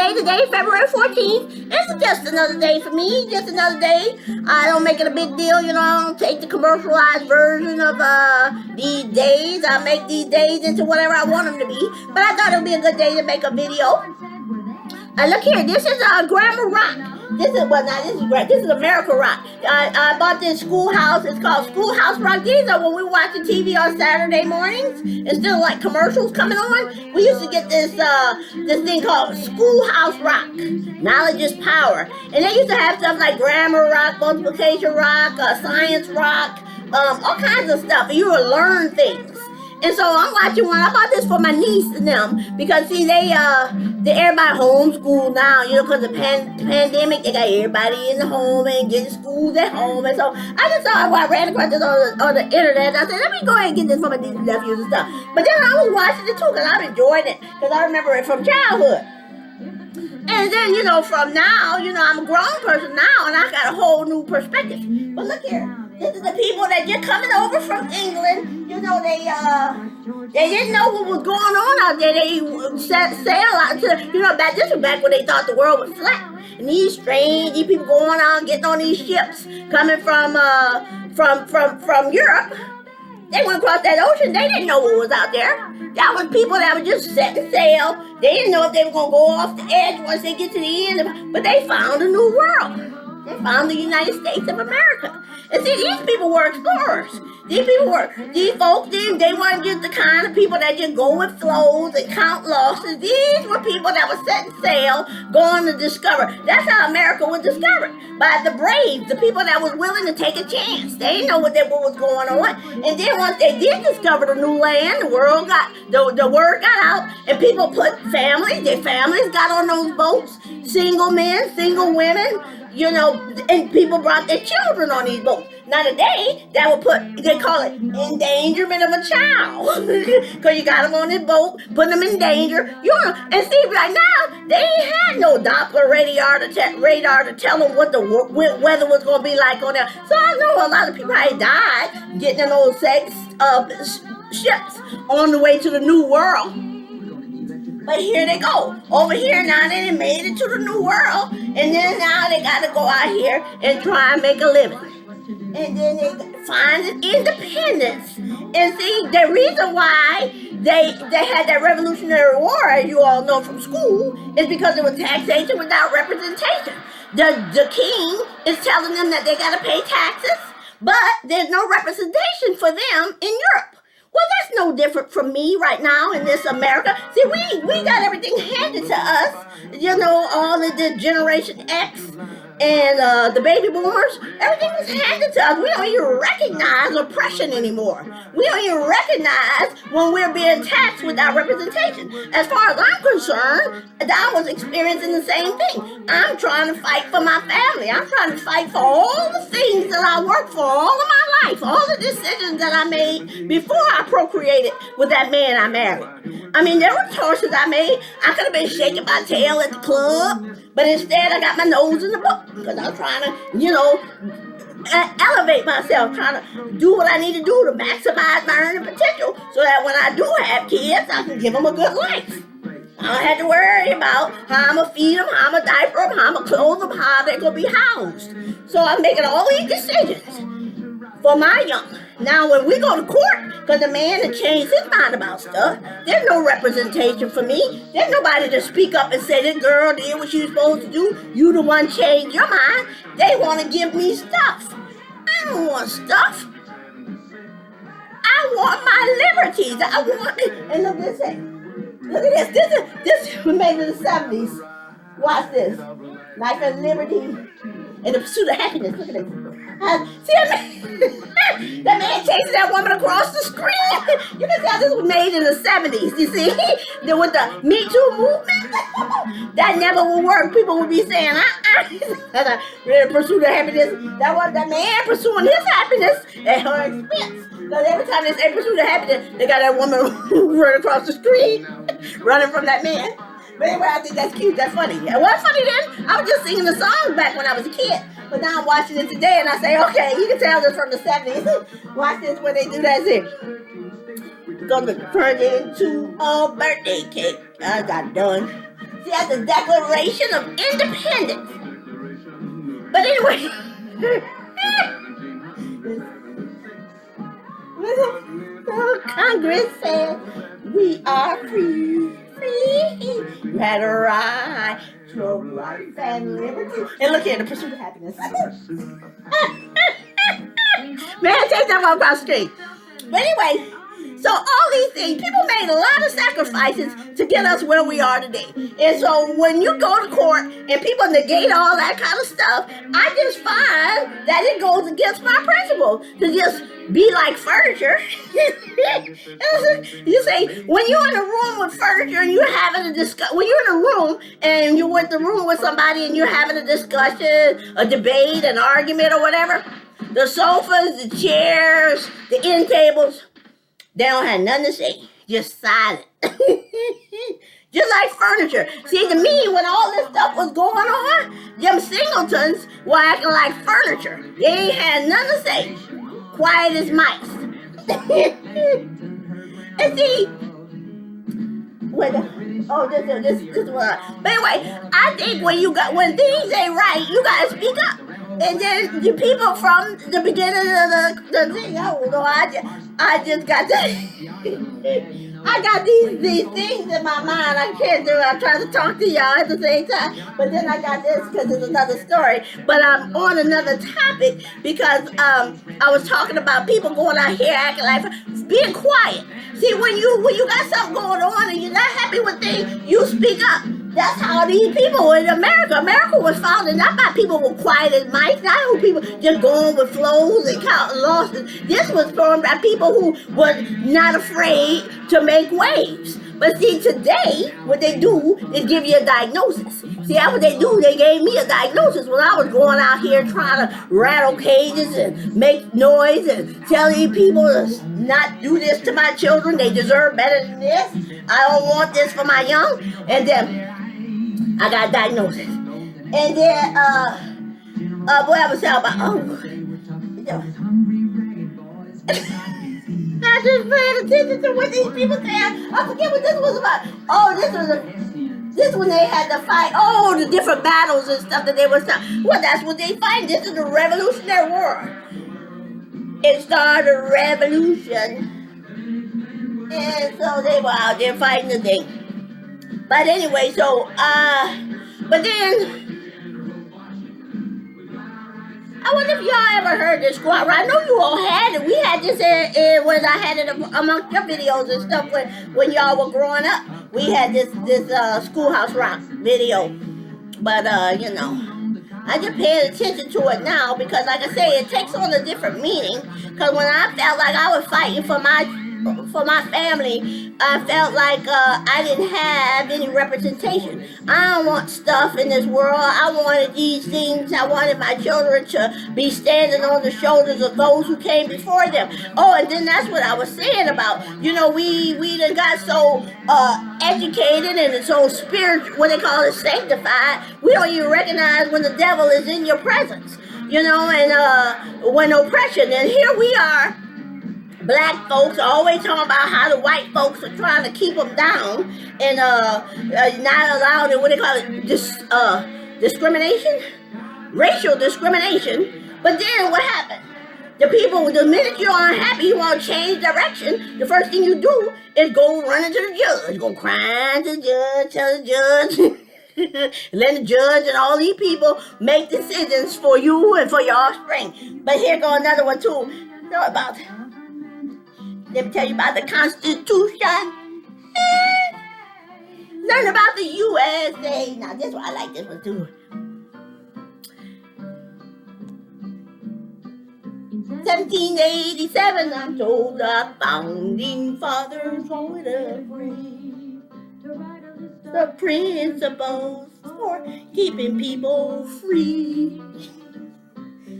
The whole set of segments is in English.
day today, February 14th. It's just another day for me, just another day. I don't make it a big deal, you know, I don't take the commercialized version of these days. I make these days into whatever I want them to be. But I thought it would be a good day to make a video. Look here, this is Grammar Rock. This is great. This is America Rock. I bought this schoolhouse. It's called Schoolhouse Rock. These are when we watch the TV on Saturday mornings. Instead of like commercials coming on, we used to get this thing called Schoolhouse Rock. Knowledge is power. And they used to have stuff like Grammar Rock, Multiplication Rock, Science Rock, all kinds of stuff. And you would learn things. And so I'm watching one. I bought this for my niece and them because see they everybody homeschooled now, you know, because of the pandemic. They got everybody in the home and getting schools at home. And so I just thought I ran across this on the internet. I said, let me go ahead and get this for my nieces and nephews and stuff. But then I was watching it too because I'm enjoying it because I remember it from childhood. And then, you know, from now, you know, I'm a grown person now and I got a whole new perspective. But look here. This is the people that just coming over from England. You know, they didn't know what was going on out there. They sail out to, you know, this was back when they thought the world was flat. And these people going out, getting on these ships, coming from Europe. They went across that ocean. They didn't know what was out there. That was people that were just setting sail. They didn't know if they were going to go off the edge once they get to the end. But they found a new world. They found the United States of America. And see, these people were explorers. These folks, they weren't just the kind of people that just go with flows and count losses. These were people that were setting sail, going to discover. That's how America was discovered. By the brave, the people that was willing to take a chance. They didn't know what was going on. And then once they did discover the new land, the word got out, and people put families, their families got on those boats, single men, single women, you know, and people brought their children on these boats. Now today, they call it endangerment of a child. Because you got them on this boat, putting them in danger. You know, and see, right now, they ain't had no Doppler radar to tell them what the weather was going to be like on there. So I know a lot of people probably died getting in those ships on the way to the new world. But here they go. Over here now, they done made it to the new world. And then now they got to go out here and try and make a living. And then they find independence. And see, the reason why they had that Revolutionary War, as you all know from school, is because it was taxation without representation. The king is telling them that they got to pay taxes, but there's no representation for them in Europe. Well, that's no different from me right now in this America. See, we got everything handed to us. You know, all of the Generation X and the baby boomers, everything was handed to us. We don't even recognize oppression anymore. We don't even recognize when we're being taxed without representation. As far as I'm concerned, I was experiencing the same thing. I'm trying to fight for my family. I'm trying to fight for all the things that I worked for all of my life, all the decisions that I made before I procreated with that man I married. I mean, there were choices I made. I could have been shaking my tail at the club, but instead I got my nose in the book because I was trying to, you know, elevate myself, trying to do what I need to do to maximize my earning potential so that when I do have kids, I can give them a good life. I don't have to worry about how I'm going to feed them, how I'm going to diaper them, how I'm going to clothe them, how they're going to be housed. So I'm making all these decisions for my young. Now, when we go to court, because the man had changed his mind about stuff, there's no representation for me. There's nobody to speak up and say, this girl did what she was supposed to do. You the one changed your mind. They want to give me stuff. I don't want stuff. I want my liberties. And look at this. Look at this. This was made in the 70s. Watch this. Life and liberty and the pursuit of happiness. Look at this. See that man chasing that woman across the screen. You can tell this was made in the 70s, you see? With the Me Too movement, that never will work. People would be saying, that's a pursuit of happiness. That was that man pursuing his happiness at her expense. Because every time they say pursuit of happiness, they got that woman running across the street, running from that man. But anyway, I think that's cute, that's funny. It was funny then. I was just singing the song back when I was a kid. But now I'm watching it today and I say, okay, you can tell this from the 70s. Watch this when they do that thing. Gonna turn it into a birthday cake. I got done. See, that's the Declaration of Independence. But anyway, so Congress said we are free. You had a right to life and liberty. And look here, the pursuit of happiness. Man, take that one across the street. But anyway, so all these things, people made a lot of sacrifices to get us where we are today. And so when you go to court and people negate all that kind of stuff, I just find that it goes against my principle to just be like furniture. You say, when you're in a room with furniture and you're having a discussion, when you're in a room and you're in the room with somebody and you're having a discussion, a debate, an argument or whatever, the sofas, the chairs, the end tables, they don't have nothing to say, just silent. Just like furniture. See, to me, when all this stuff was going on, them singletons were acting like furniture. They ain't had nothing to say. Quiet as mice. And see, this one. But anyway, I think when things ain't right, you gotta speak up. And then the people from the beginning of the thing, I just got I got these things in my mind I can't do. I'm trying to talk to y'all at the same time, but then I got this because it's another story. But I'm on another topic because I was talking about people going out here acting like being quiet. See, when you got something going on and you're not happy with things, you speak up. That's how these people in America. America was founded not by people who were quiet as mice, not who people just going with flows and counting losses. This was formed by people who were not afraid to make waves. But see, today, what they do is give you a diagnosis. See, that's what they do. They gave me a diagnosis when I was going out here trying to rattle cages and make noise and telling people to not do this to my children. They deserve better than this. I don't want this for my young. And then I got a diagnosis. And then, what I was talking about, I just paying attention to what these people say. I forget what this was about. This when they had to fight. Oh, the different battles and stuff that they were fighting. Well, that's what they fight. This is the Revolutionary War. It started a revolution. And so they were out there fighting the thing. But anyway, so, but then, I wonder if y'all ever heard this Squadron. I know you all had it. We had this when I had it amongst your videos and stuff when y'all were growing up. We had this Schoolhouse Rock video. But, I just paying attention to it now because, like I say, it takes on a different meaning. Because when I felt like I was fighting for my family, I felt like I didn't have any representation. I don't want stuff in this world. I wanted these things. I wanted my children to be standing on the shoulders of those who came before them. Oh, and then that's what I was saying about, we done got so educated and so spiritual, what they call it, sanctified. We don't even recognize when the devil is in your presence, and when oppression. And here we are, black folks always talking about how the white folks are trying to keep them down and not allowing it, what they call it, discrimination, racial discrimination. But then what happened? The people, the minute you're unhappy, you want to change direction, the first thing you do is go running to the judge, go crying to the judge, tell the judge, let the judge and all these people make decisions for you and for your offspring. But here go another one too. Let me tell you about the Constitution. Learn about the USA. Now this one, I like this one too. 1787, I'm told the founding fathers wanted to free the principles for keeping people free.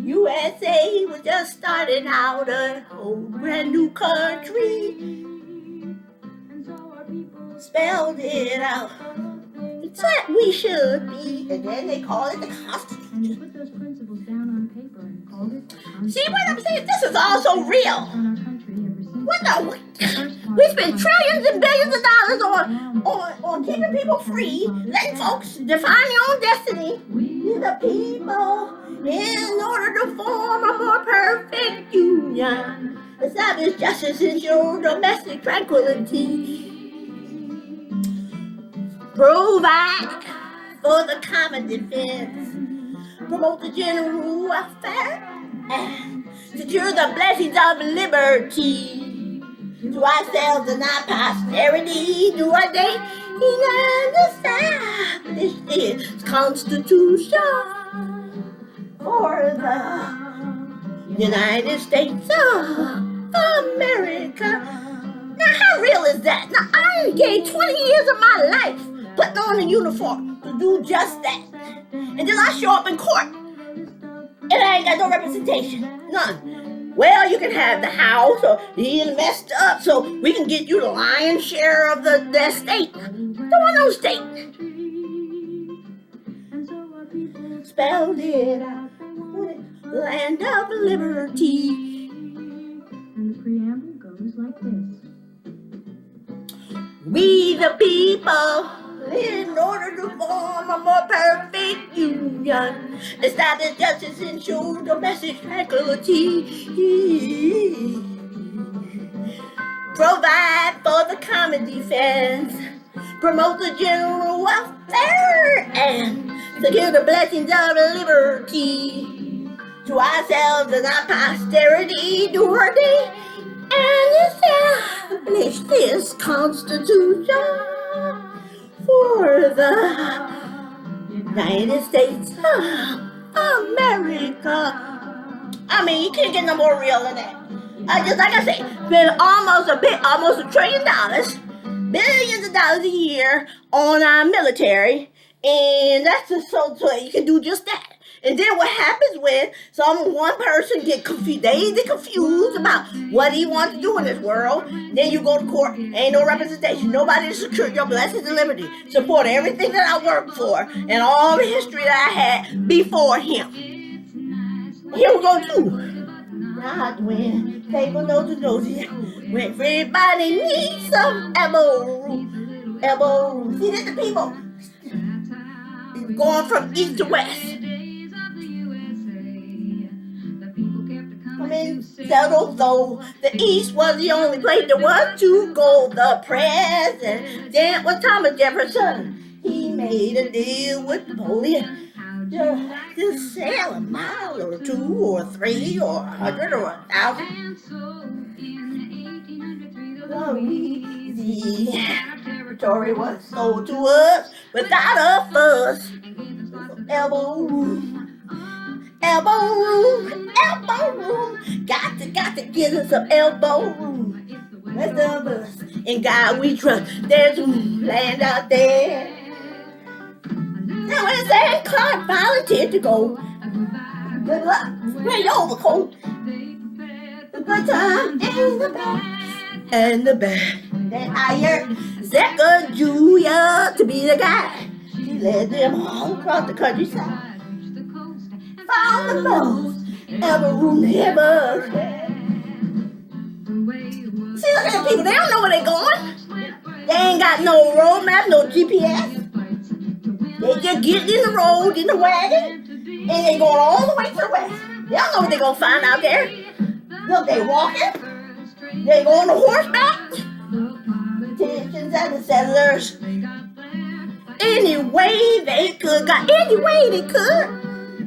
USA was just starting out a whole brand new country. Spelled it out. It's what we should be. And then they call it the Constitution. Put those principles down on paper and called it. See what I'm saying? This is all so real. What the? We spend trillions and billions of dollars on keeping people free, letting folks define their own destiny. The people, in order to form a more perfect union, establish justice, ensure domestic tranquility, provide for the common defense, promote the general welfare, and secure the blessings of liberty to ourselves and our posterity, do ordain and establish this Constitution for the United States of America. Now, how real is that? Now, I gave 20 years of my life putting on a uniform to do just that. And then I show up in court and I ain't got no representation. None. Well, you can have the house or he messed up so we can get you the lion's share of the estate. Don't want no state. Spelled it out. Land of liberty. And the preamble goes like this. We the people, in order to form a more perfect union, establish justice, ensure domestic tranquility, provide for the common defense, promote the general welfare, and secure the blessings of liberty to ourselves and our posterity, do ordain and establish this Constitution for the United States of America. I mean, you can't get no more real than that. Just like I say, spend almost $1 trillion, billions of dollars a year on our military, and that's just so you can do just that. And then what happens when one person get confused, they confused about what he wants to do in this world, then you go to court, ain't no representation, nobody to secure your blessings and liberty, support everything that I worked for, and all the history that I had before him. Here we go too. Not when table nosy, when everybody needs some elbow room. See, there's the people going from east to west. Settled though the East was the only place there was to go. The president was Thomas Jefferson. He made a deal with Napoleon to sail a mile or 2 or 3 or 100 or 1,000. The territory was sold to us without a fuss. Elbow room. Got to get us some elbow room. Rest of us, in God we trust. There's land out there. Now when Sam Clark volunteered to go, good luck, wear your overcoat. The good time and the bad. Then I hired Zecca Julia to be the guy. She led them all across the countryside. Found the most ever room ever. See, look at the people. They don't know where they're going. They ain't got no road map, no GPS. They just get in the road, in the wagon, and they going all the way to the west. They don't know what they're going to find out there. Look, they walking. They going on horseback. Politicians and the settlers. Any way they could. Got any way they could.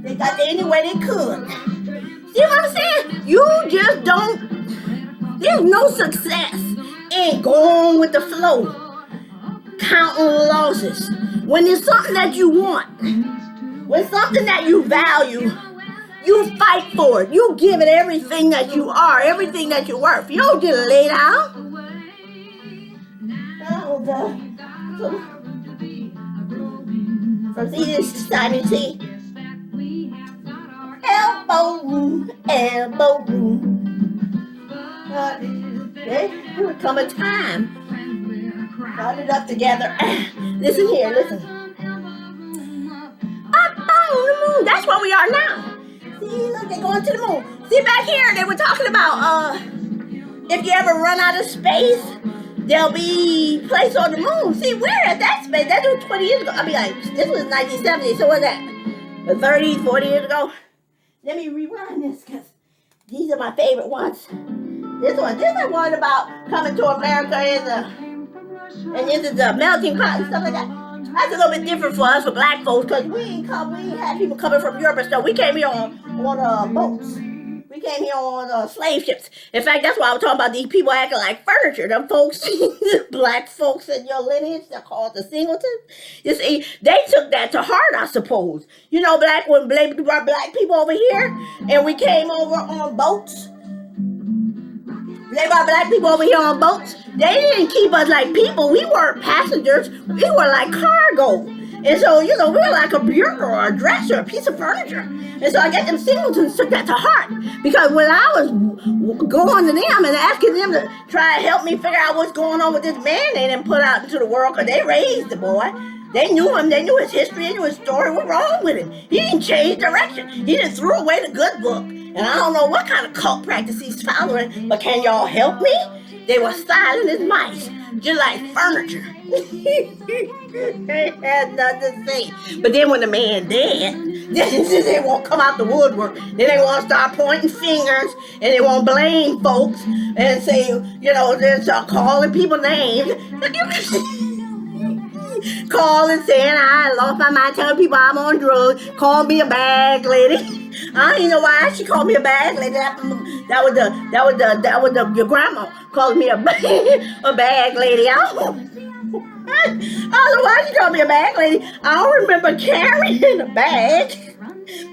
They got there any way they could. See what I'm saying? You just don't. There's no success in going with the flow, counting losses. When it's something that you want, when something that you value, you fight for it. You give it everything that you are, everything that you're worth. You don't just lay down. From see this society, see. Elbow room. There will come a time. Got it up together. Listen here, listen. Up on the moon. That's where we are now. See, look, they're going to the moon. See, back here, they were talking about if you ever run out of space, there'll be place on the moon. See, we're at that space. That was 20 years ago. I mean, like, this was 1970, so what's that? 30, 40 years ago? Let me rewind this, because these are my favorite ones. This is one about coming to America and into the melting pot and stuff like that. That's a little bit different for us, for black folks, because we ain't had people coming from Europe and stuff. We came here on boats. We came here on slave ships. In fact, that's why I was talking about these people acting like furniture. Them folks, black folks in your lineage, they're called the singletons. You see, they took that to heart, I suppose. You know, when they brought black people over here, and we came over on boats. They brought black people over here on boats. They didn't keep us like people. We weren't passengers. We were like cargo. And so, you know, we were like a bureau or a dresser, a piece of furniture. And so I guess them singletons took that to heart. Because when I was going to them and asking them to try to help me figure out what's going on with this man they didn't put out into the world, because they raised the boy. They knew him. They knew his history. They knew his story. What's wrong with him? He didn't change direction. He just threw away the good book. And I don't know what kind of cult practice he's following, but can y'all help me? They were silent as mice, just like furniture. They had nothing to say. But then when the man dead, they won't come out the woodwork. Then they won't start pointing fingers, and they won't blame folks and say, you know, they'll start calling people names. Calling, saying I lost my mind, telling people I'm on drugs, call me a bag lady. I don't even know why she called me a bag lady. That was your grandma called me a bag lady. I don't know why she called me a bag lady. I don't remember carrying a bag.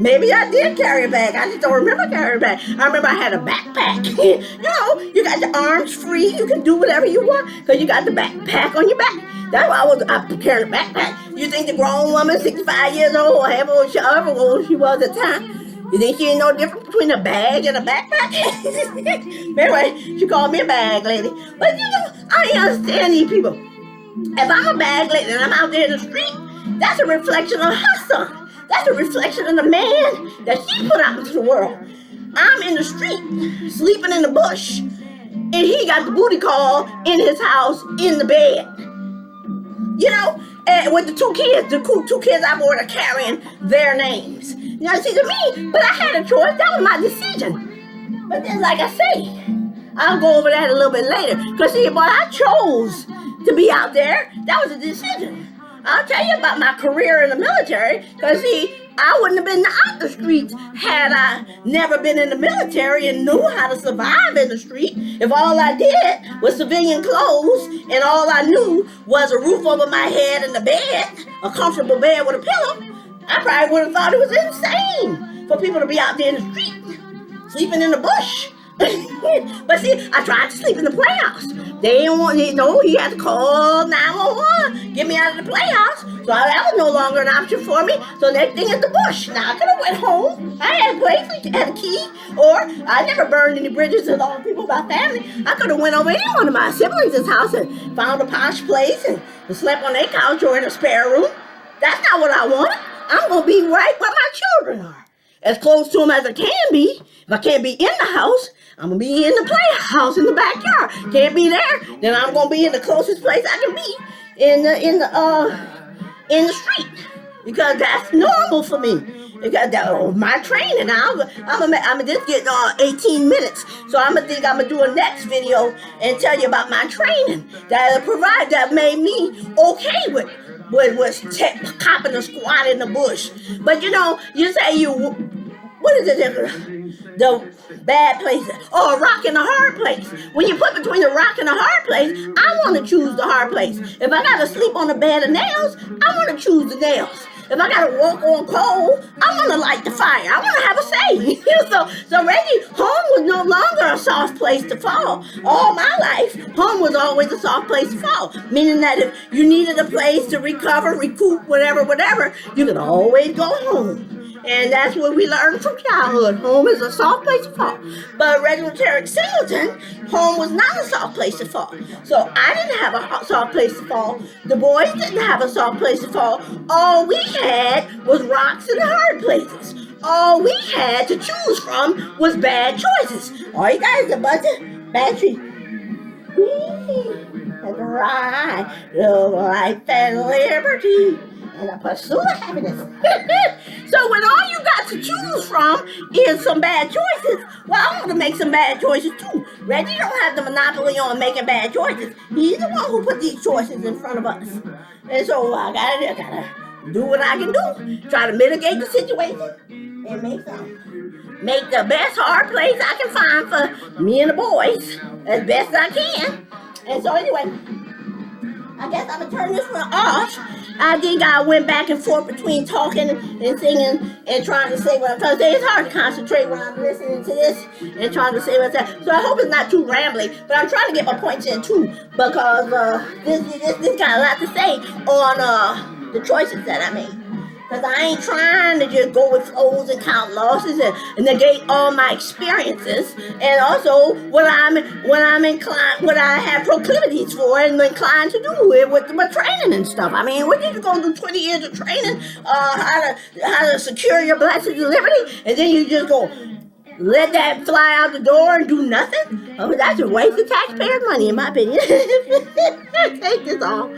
Maybe I did carry a bag. I just don't remember carrying a bag. I remember I had a backpack. You know, you got the arms free. You can do whatever you want because you got the backpack on your back. That's why I carried a backpack. You think the grown woman, 65 years old, or however old she was at the time, you think she ain't no difference between a bag and a backpack? Anyway, she called me a bag lady. But you know, I understand these people. If I'm a bag lady and I'm out there in the street, that's a reflection of her son. That's a reflection of the man that she put out into the world. I'm in the street, sleeping in the bush, and he got the booty call in his house, in the bed. You know, and with the two kids I bore are carrying their names. You know, see, to me, but I had a choice. That was my decision. But then, like I say, I'll go over that a little bit later. Because, see, but I chose to be out there. That was a decision. I'll tell you about my career in the military. Because, see, I wouldn't have been out the streets had I never been in the military and knew how to survive in the street. If all I did was civilian clothes and all I knew was a roof over my head and a bed, a comfortable bed with a pillow, I probably would have thought it was insane for people to be out there in the street, sleeping in the bush. But see, I tried to sleep in the playhouse. They didn't want, he had to call 911, get me out of the playhouse. So that was no longer an option for me. So next thing is the bush. Now I could have went home. I had a place, had a key, or I never burned any bridges with all the people in my family. I could have went over any one of my siblings' house and found a posh place and slept on their couch or in a spare room. That's not what I wanted. I'm going to be right where my children are. As close to them as I can be. If I can't be in the house, I'm going to be in the playhouse in the backyard. Can't be there, then I'm going to be in the closest place I can be in the street. Because that's normal for me. Because my training, I'm just getting 18 minutes. So I'm going to do a next video and tell you about my training that made me okay with copping a squat in the bush. But you know, you say what is it? The bad places. Oh, a rock and a hard place. When you put between a rock and a hard place, I want to choose the hard place. If I got to sleep on a bed of nails, I want to choose the nails. If I got to walk on coal, I want to light the fire. I want to have a say. So Reggie, home was no longer a soft place to fall. All my life, home was always a soft place to fall. Meaning that if you needed a place to recover, recoup, whatever, you could always go home. And that's what we learned from childhood. Home is a soft place to fall. But regular Tarek Singleton, home was not a soft place to fall. So I didn't have a soft place to fall. The boys didn't have a soft place to fall. All we had was rocks and hard places. All we had to choose from was bad choices. All you got is a budget. Battery. And the ride of life and liberty and the pursuit of happiness. So when all you got to choose from is some bad choices, well, I want to make some bad choices too. Reggie don't have the monopoly on making bad choices. He's the one who put these choices in front of us. And so I gotta do what I can do. Try to mitigate the situation and make the best hard place I can find for me and the boys as best I can. And so anyway, I guess I'm gonna turn this one off. I think I went back and forth between talking and singing and trying to say what I'm trying to say. It's hard to concentrate when I'm listening to this and trying to say what's that. So I hope it's not too rambling, but I'm trying to get my points in too, because this got a lot to say on the choices that I made. Because I ain't trying to just go with flows and count losses and negate all my experiences, and also what I'm inclined, what I have proclivities for and inclined to do with my training and stuff. I mean, what did you go do 20 years of training, how to secure your blessings and liberty, and then you just go let that fly out the door and do nothing? Oh, that's a waste of taxpayer money, in my opinion. Take this off.